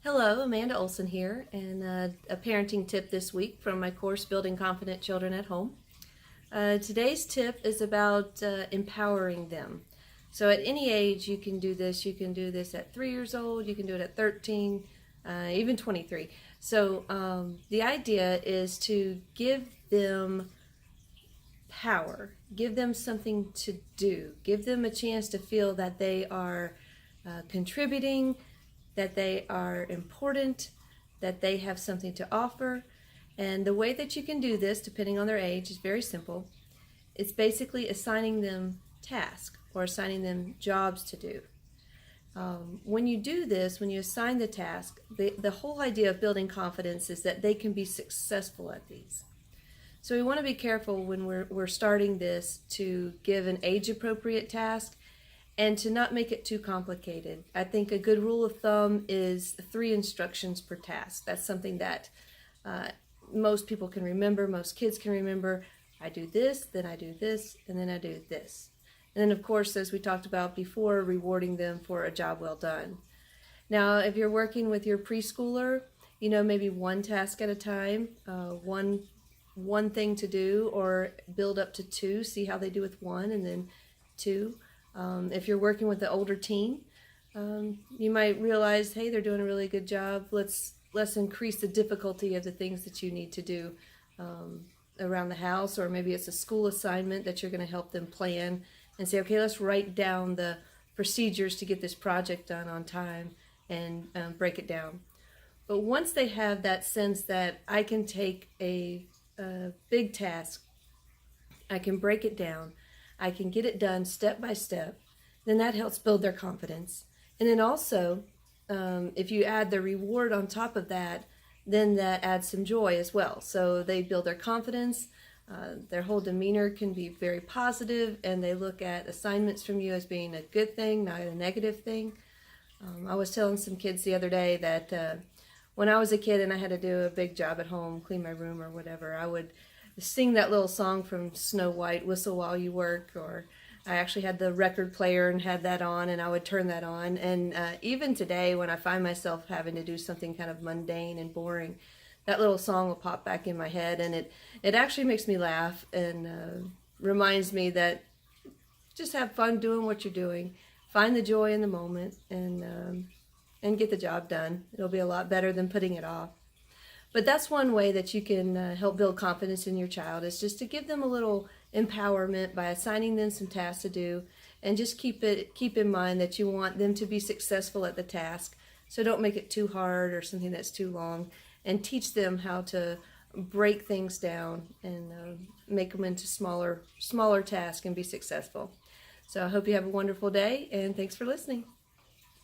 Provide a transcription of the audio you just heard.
Hello, Amanda Olson here, and a parenting tip this week from my course, Building Confident Children at Home. Today's tip is about empowering them. So at any age you can do this. You can do this at 3 years old, you can do it at 13, even 23. So the idea is to give them power, give them something to do, give them a chance to feel that they are contributing, that they are important, that they have something to offer. And the way that you can do this, depending on their age, is very simple. It's basically assigning them tasks or assigning them jobs to do. When you do this, when you assign the task, the whole idea of building confidence is that they can be successful at these. So we want to be careful when we're starting this to give an age-appropriate task and to not make it too complicated. I think a good rule of thumb is 3 instructions per task. That's something that most people can remember, most kids can remember. I do this, then I do this, and then I do this. And then, of course, as we talked about before, rewarding them for a job well done. Now, if you're working with your preschooler, maybe one task at a time, one thing to do, or build up to 2, see how they do with 1, and then 2. If you're working with the older teen, you might realize, hey, they're doing a really good job. Let's increase the difficulty of the things that you need to do around the house, or maybe it's a school assignment that you're going to help them plan and say, okay, let's write down the procedures to get this project done on time and break it down. But once they have that sense that I can take a big task, I can break it down, I can get it done step by step, then that helps build their confidence. And then also, if you add the reward on top of that, then that adds some joy as well. So they build their confidence, their whole demeanor can be very positive, and they look at assignments from you as being a good thing, not a negative thing. I was telling some kids the other day that when I was a kid and I had to do a big job at home, clean my room or whatever, I would sing that little song from Snow White, Whistle While You Work, or I actually had the record player and had that on, and I would turn that on. And even today, when I find myself having to do something kind of mundane and boring, that little song will pop back in my head, and it actually makes me laugh and reminds me that just have fun doing what you're doing, find the joy in the moment, and get the job done. It'll be a lot better than putting it off. But that's one way that you can help build confidence in your child, is just to give them a little empowerment by assigning them some tasks to do, and just keep in mind that you want them to be successful at the task. So don't make it too hard or something that's too long, and teach them how to break things down and make them into smaller tasks and be successful. So I hope you have a wonderful day, and thanks for listening.